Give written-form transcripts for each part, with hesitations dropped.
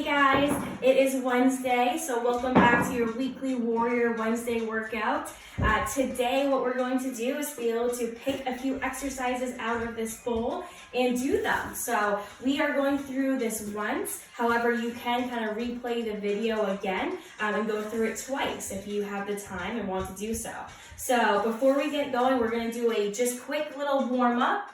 Hey guys, it is Wednesday, so welcome back to your weekly Warrior Wednesday workout. Today what we're going to do is be able to pick a few exercises out of this bowl and do them. So we are going through this once, however you can kind of replay the video again and go through it twice if you have the time and want to do so. So before we get going, we're going to do a just quick little warm up.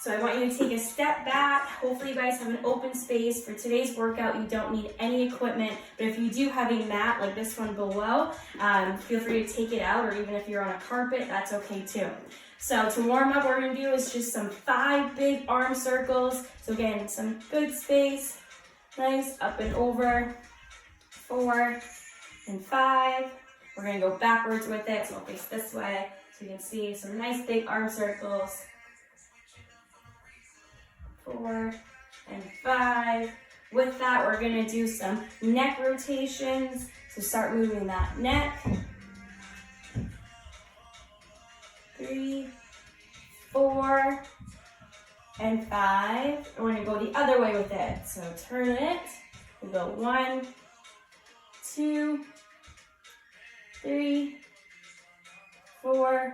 So I want you to take a step back. Hopefully you guys have an open space. For today's workout, you don't need any equipment, but if you do have a mat like this one below, feel free to take it out, or even if you're on a carpet, that's okay too. So to warm up, what we're gonna do is just some 5 big arm circles. So again, some good space, nice, up and over, 4 and 5. We're gonna go backwards with it, so I'll face this way, so you can see some nice big arm circles. 4 and 5. With that, we're going to do some neck rotations. So start moving that neck. 3, 4, and 5. And we're going to go the other way with it. So turn it. We go 1, 2, 3, 4,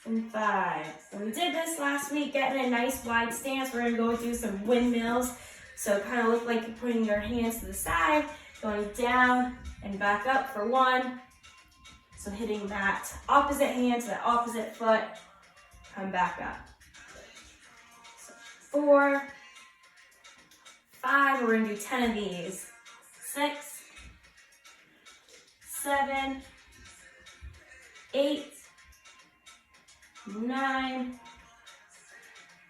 and 5. So we did this last week, getting a nice wide stance. We're gonna go do some windmills. So kind of look like you're putting your hands to the side, going down and back up for 1. So hitting that opposite hand to the opposite foot, come back up. So 4, 5, we're gonna do 10 of these. 6, 7, 8, 9,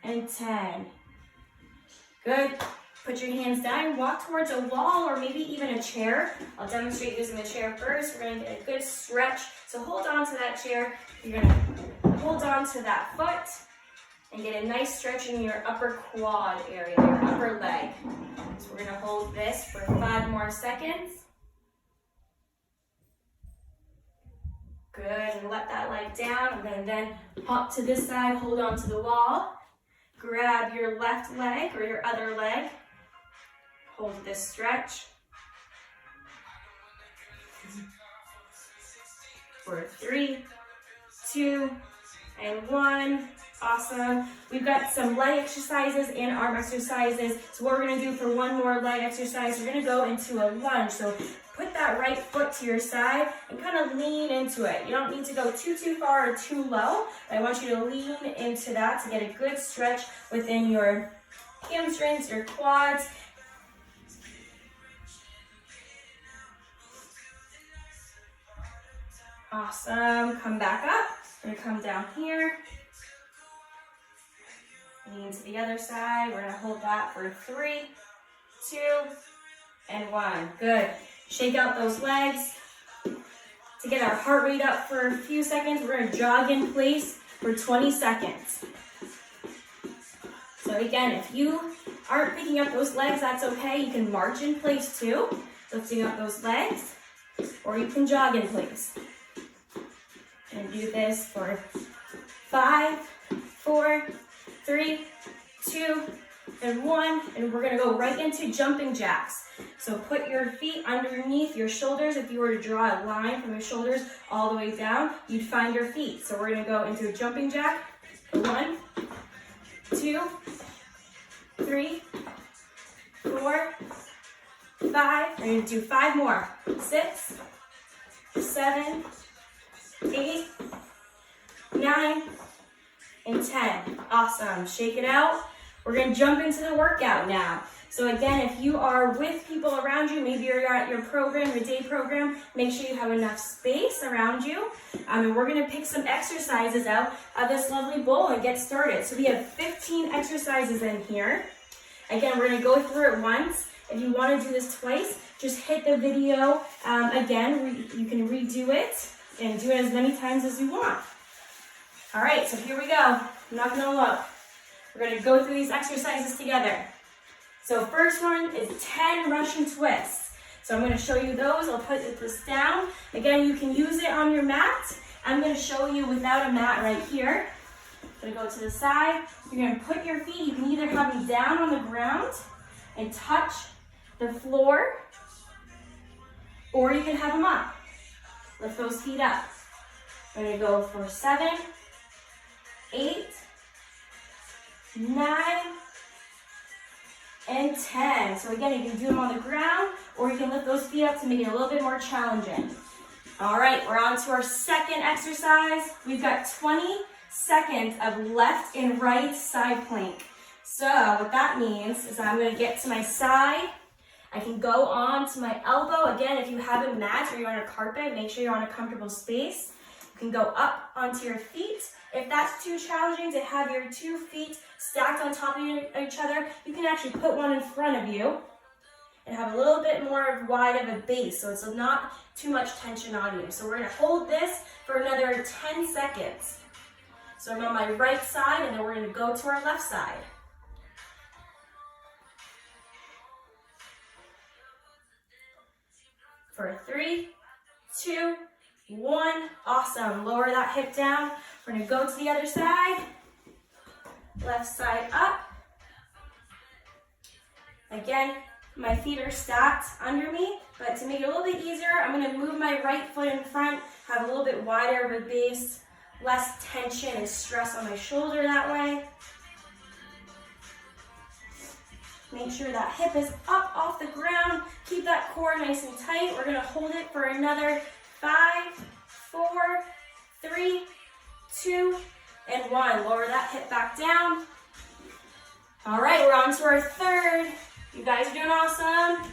and 10. Good. Put your hands down, walk towards a wall or maybe even a chair. I'll demonstrate using the chair first. We're going to get a good stretch. So hold on to that chair. You're going to hold on to that foot and get a nice stretch in your upper quad area, your upper leg. So we're going to hold this for 5 more seconds. Good, and let that leg down. I'm going to then hop to this side, hold on to the wall. Grab your left leg or your other leg. Hold this stretch. For 3, 2, and 1. Awesome. We've got some leg exercises and arm exercises. So what we're going to do for one more leg exercise, we're going to go into a lunge. So put that right foot to your side and kind of lean into it. You don't need to go too far or too low. I want you to lean into that to get a good stretch within your hamstrings, your quads. Awesome. Come back up. We're going to come down here. Lean to the other side. We're going to hold that for 3, 2, and 1. Good. Shake out those legs. To get our heart rate up for a few seconds, we're going to jog in place for 20 seconds. So again, if you aren't picking up those legs, that's okay. You can march in place too, lifting up those legs, or you can jog in place. And do this for 5, 4, 3, 2, and 1, and we're going to go right into jumping jacks. So put your feet underneath your shoulders. If you were to draw a line from your shoulders all the way down, you'd find your feet. So we're going to go into a jumping jack. 1, 2, 3, 4, 5. We're going to do 5 more. 6, 7, 8, 9, and 10. Awesome. Shake it out. We're going to jump into the workout now. So again, if you are with people around you, maybe you're at your program, your day program, make sure you have enough space around you. And we're going to pick some exercises out of this lovely bowl and get started. So we have 15 exercises in here. Again, we're going to go through it once. If you want to do this twice, just hit the video again. You can redo it and do it as many times as you want. All right, so here we go. I'm not going to look. We're going to go through these exercises together. So first one is 10 Russian twists. So I'm going to show you those. I'll put this down. Again, you can use it on your mat. I'm going to show you without a mat right here. I'm going to go to the side. You're going to put your feet, you can either have them down on the ground and touch the floor, or you can have them up. Lift those feet up. We're gonna go for 7, 8, 9, and 10. So again, you can do them on the ground, or you can lift those feet up to make it a little bit more challenging. All right, we're on to our second exercise. We've got 20 seconds of left and right side plank. So what that means is I'm gonna get to my side. I can go on to my elbow. Again, if you have a mat or you're on a carpet, make sure you're on a comfortable space. You can go up onto your feet. If that's too challenging to have your 2 feet stacked on top of each other, you can actually put one in front of you and have a little bit more wide of a base, so it's not too much tension on you. So we're gonna hold this for another 10 seconds. So I'm on my right side, and then we're gonna go to our left side. For 3, 2, 1, awesome. Lower that hip down. We're gonna go to the other side. Left side up. Again, my feet are stacked under me, but to make it a little bit easier, I'm gonna move my right foot in front, have a little bit wider of a base, less tension and stress on my shoulder that way. Make sure that hip is up off the ground. Keep that core nice and tight. We're gonna hold it for another 5, 4, 3, 2, and 1. Lower that hip back down. All right, we're on to our third. You guys are doing awesome.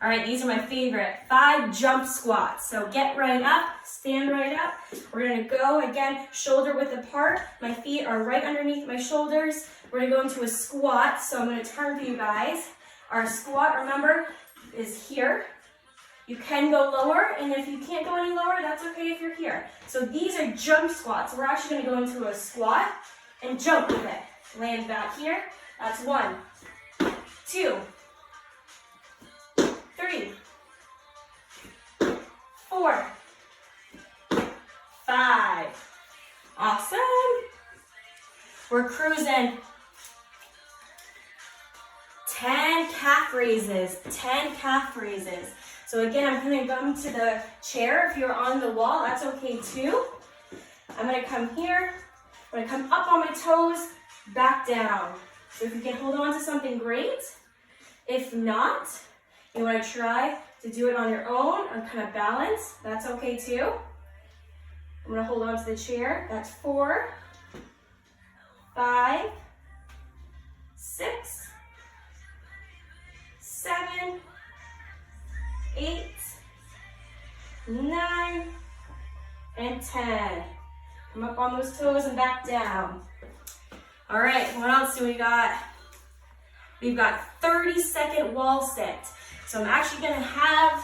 All right, these are my favorite. 5 jump squats. So get right up, stand right up. We're gonna go again, shoulder width apart. My feet are right underneath my shoulders. We're gonna go into a squat. So I'm gonna turn for you guys. Our squat, remember, is here. You can go lower, and if you can't go any lower, that's okay if you're here. So these are jump squats. We're actually gonna go into a squat and jump with it. Land back here. That's 1, 2, 3, 4, 5. Awesome. We're cruising. 10 calf raises, 10 calf raises. So again, I'm gonna come to the chair. If you're on the wall, that's okay too. I'm gonna come here. I'm gonna come up on my toes, back down. So if you can hold on to something, great. If not, you wanna try to do it on your own or kind of balance, that's okay too. I'm gonna hold on to the chair. That's 4, 5, 6, 7, 8, 9, and 10. Come up on those toes and back down. All right, what else do we got? We've got 30-second wall sit. So I'm actually gonna have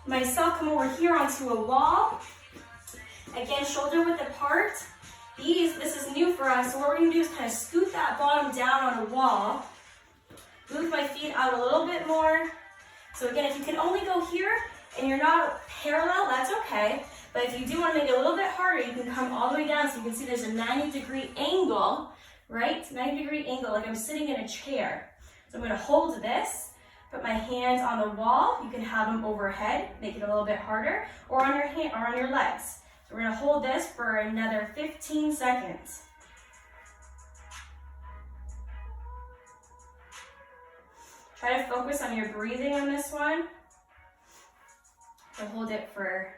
myself come over here onto a wall. Again, shoulder width apart. This is new for us, so what we're gonna do is kind of scoot that bottom down on a wall. Move my feet out a little bit more. So again, if you can only go here and you're not parallel, that's okay. But if you do want to make it a little bit harder, you can come all the way down so you can see there's a 90-degree angle, right? 90-degree angle, like I'm sitting in a chair. So I'm going to hold this, put my hands on the wall. You can have them overhead, make it a little bit harder, or on your hand or on your legs. So we're going to hold this for another 15 seconds. Try to focus on your breathing on this one. So hold it for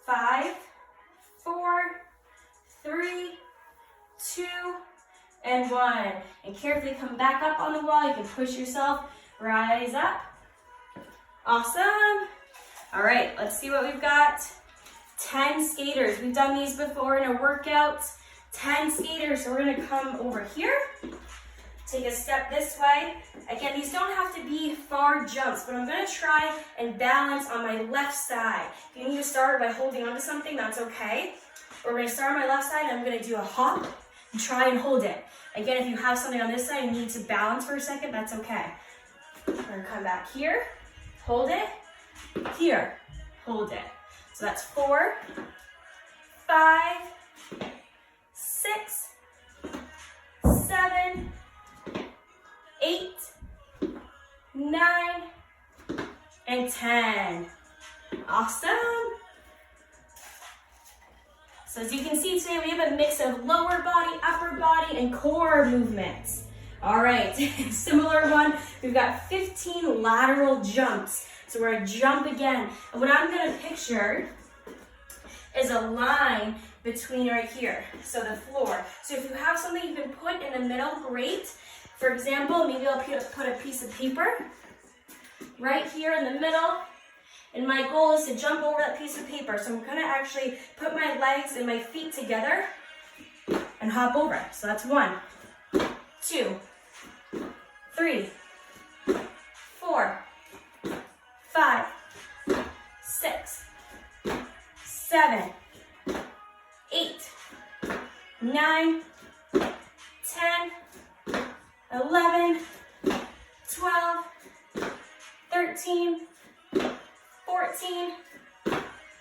5, 4, 3, 2, and 1. And carefully come back up on the wall. You can push yourself, rise up. Awesome. All right, let's see what we've got. 10 skaters. We've done these before in a workout. 10 skaters. So we're gonna come over here. Take a step this way. Again, these don't have to be far jumps, but I'm gonna try and balance on my left side. If you need to start by holding onto something, that's okay. We're gonna start on my left side, and I'm gonna do a hop and try and hold it. Again, if you have something on this side and you need to balance for a second, that's okay. We're gonna come back here, hold it, here, hold it. So that's 4, 5, 6, 7, 8, 9, and 10. Awesome. So as you can see today, we have a mix of lower body, upper body, and core movements. All right, similar one, we've got 15 lateral jumps. So we're gonna jump again. And what I'm gonna picture is a line between right here, so the floor. So if you have something you can put in the middle, great. For example, maybe I'll put a piece of paper right here in the middle. And my goal is to jump over that piece of paper. So I'm gonna actually put my legs and my feet together and hop over it. So that's 1, 2, 3, 4, 5, 6, 7, 8, 9, 10, 11, 12, 13, 14,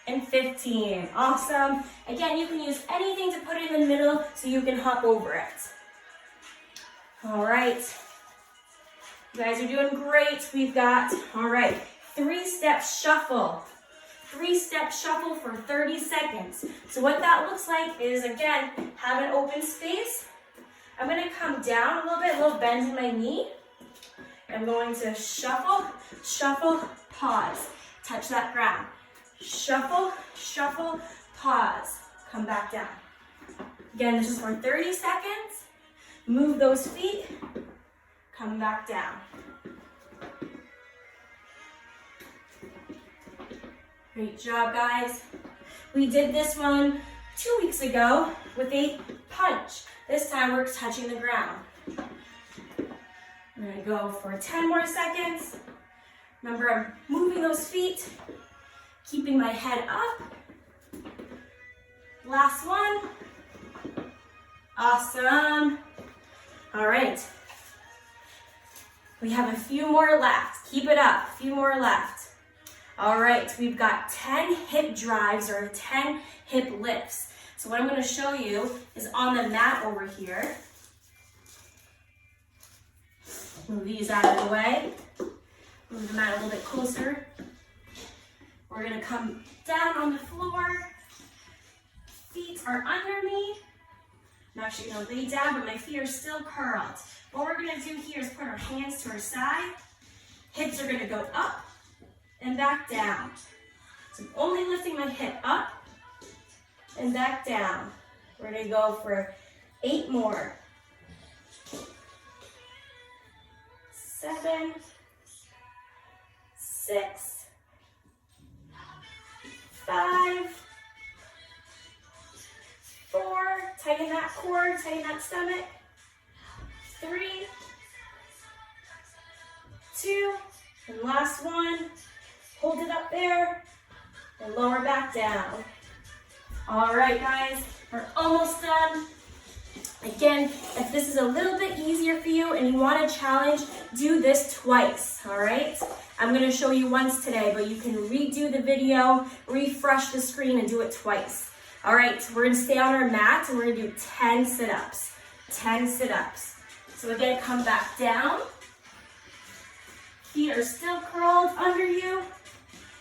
and 15. Awesome. Again, you can use anything to put it in the middle so you can hop over it. All right. You guys are doing great. We've got, all right, 3-step shuffle. 3-step shuffle for 30 seconds. So what that looks like is, again, have an open space. I'm going to come down a little bit, a little bend in my knee. I'm going to shuffle, shuffle, pause. Touch that ground. Shuffle, shuffle, pause. Come back down. Again, this is for 30 seconds. Move those feet. Come back down. Great job, guys. We did this one 2 weeks ago with a punch. This time we're touching the ground. I'm gonna go for 10 more seconds. Remember, I'm moving those feet, keeping my head up. Last one. Awesome. All right. We have a few more left. Keep it up, a few more left. All right, we've got 10 hip drives or 10 hip lifts. So what I'm gonna show you is on the mat over here. Move these out of the way. Move the mat a little bit closer. We're gonna come down on the floor. Feet are under me. I'm actually gonna lay down, but my feet are still curled. What we're gonna do here is put our hands to our side. Hips are gonna go up and back down. So I'm only lifting my hip up and back down. We're gonna go for 8 more. 7, 6, 5, 4, tighten that core, tighten that stomach. 3, 2, and last one. Hold it up there and lower back down. All right, guys, we're almost done. Again, if this is a little bit easier for you and you want a challenge, do this twice, all right? I'm gonna show you once today, but you can redo the video, refresh the screen, and do it twice. All right, we're gonna stay on our mat and we're gonna do 10 sit-ups. 10 sit-ups. So again, come back down. Feet are still curled under you.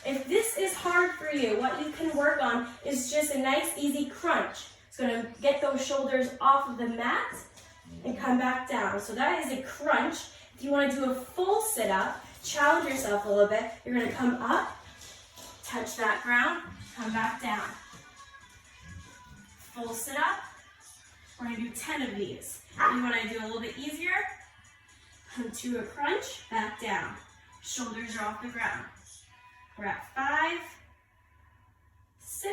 If this is hard for you, what you can work on is just a nice, easy crunch. It's gonna get those shoulders off of the mat and come back down. So that is a crunch. If you wanna do a full sit-up, challenge yourself a little bit. You're gonna come up, touch that ground, come back down. Full sit-up. We're gonna do 10 of these. You wanna do a little bit easier? Come to a crunch, back down. Shoulders are off the ground. We're at 5, 6,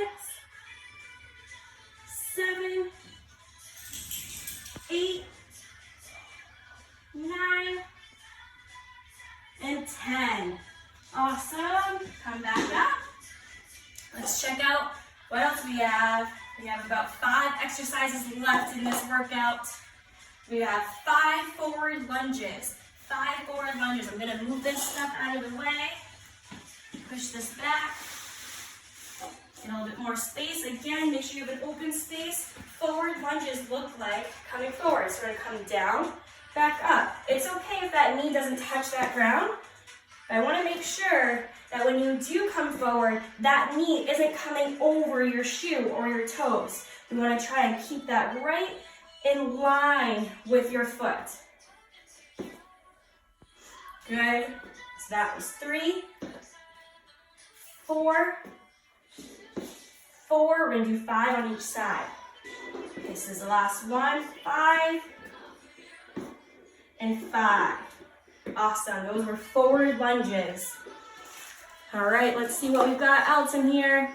7, 8, 9, and 10. Awesome. Come back up. Let's check out what else we have. We have about 5 exercises left in this workout. We have 5 forward lunges. 5 forward lunges. I'm gonna move this stuff out of the way. Push this back. Get a little bit more space. Again, make sure you have an open space. Forward lunges look like coming forward. So we're gonna come down, back up. It's okay if that knee doesn't touch that ground. But I want to make sure that when you do come forward, that knee isn't coming over your shoe or your toes. We want to try and keep that right in line with your foot. Good. So that was 3, 4, 4. We're going to do 5 on each side. This is the last one. 5 and 5. Awesome. Those were forward lunges. All right, let's see what we've got else in here.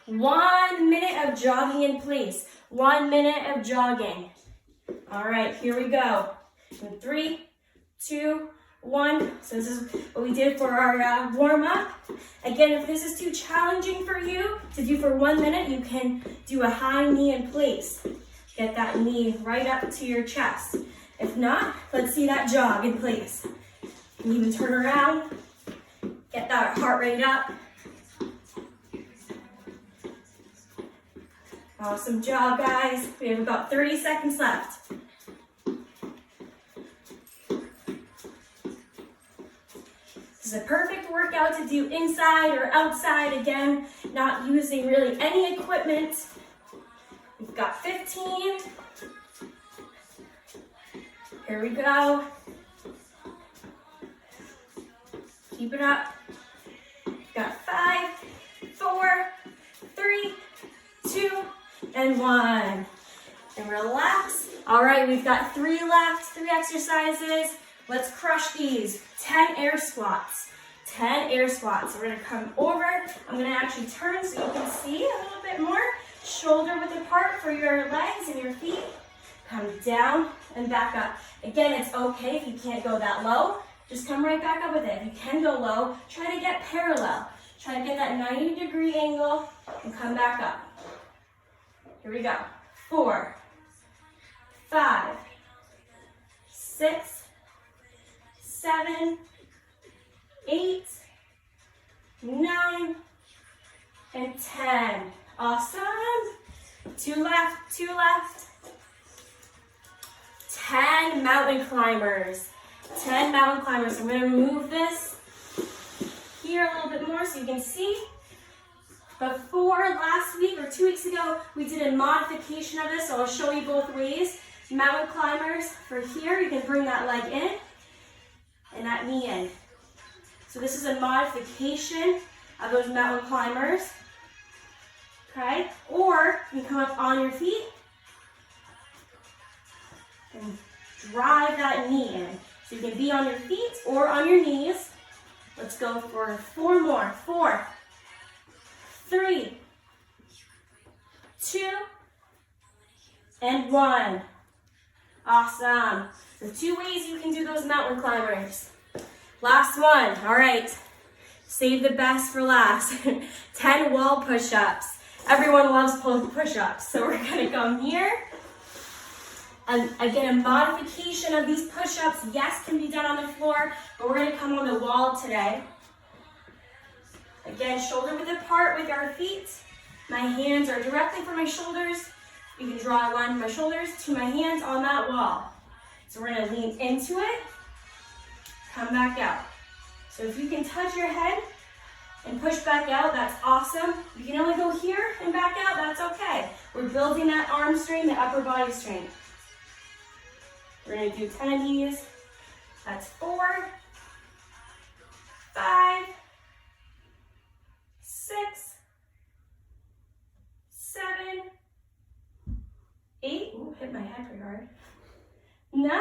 1 minute of jogging in place. 1 minute of jogging. All right, here we go. 3, 2, 1. So this is what we did for our warm-up. Again, if this is too challenging for you to do for 1 minute, you can do a high knee in place. Get that knee right up to your chest. If not, let's see that jog in place. You even turn around, get that heart rate up. Awesome job, guys. We have about 30 seconds left. This is a perfect workout to do inside or outside, again, not using really any equipment. We've got 15. Here we go. Keep it up. We've got 5, 4, 3, 2, and 1. And relax. All right, we've got 3 left, 3 exercises. Let's crush these. 10 air squats. 10 air squats. We're gonna come over. I'm gonna actually turn so you can see a little bit more. Shoulder width apart for your legs and your feet. Come down and back up. Again, it's okay if you can't go that low. Just come right back up with it. If you can go low, try to get parallel. Try to get that 90-degree angle and come back up. Here we go. 4, 5, 6, 7, 8, 9, and 10. Awesome. 2 left, 2 left. 10 mountain climbers. 10 mountain climbers. I'm going to move this here a little bit more so you can see. Before last week or 2 weeks ago, we did a modification of this, so I'll show you both ways. Mountain climbers for here, you can bring that leg in and that knee in. So this is a modification of those mountain climbers. Okay? Or you can come up on your feet and drive that knee in. So you can be on your feet or on your knees. Let's go for 4 more. 4, 3, 2, and 1. Awesome. The 2 ways you can do those mountain climbers. Last one. All right. Save the best for last. 10 wall push-ups. Everyone loves push-ups. So we're going to come here. And again, a modification of these push-ups, yes, can be done on the floor, but we're going to come on the wall today. Again, shoulder width apart with our feet. My hands are directly for my shoulders. You can draw a line from my shoulders to my hands on that wall. So we're going to lean into it, come back out. So if you can touch your head and push back out, that's awesome. If you can only go here and back out, that's okay. We're building that arm strength, the upper body strength. We're going to do 10 of these. That's 4, 5, 6, 7, 8. Ooh, hit my head pretty hard. 9,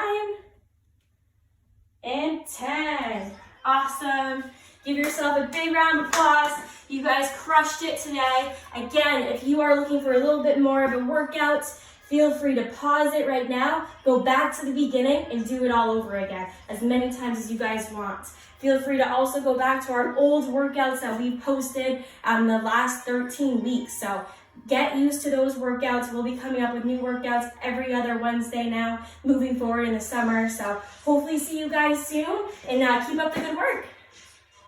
and 10. Awesome. Give yourself a big round of applause. You guys crushed it today. Again, if you are looking for a little bit more of a workout, feel free to pause it right now, go back to the beginning, and do it all over again, as many times as you guys want. Feel free to also go back to our old workouts that we posted in the last 13 weeks. So get used to those workouts. We'll be coming up with new workouts every other Wednesday now, moving forward in the summer. So hopefully see you guys soon, and keep up the good work.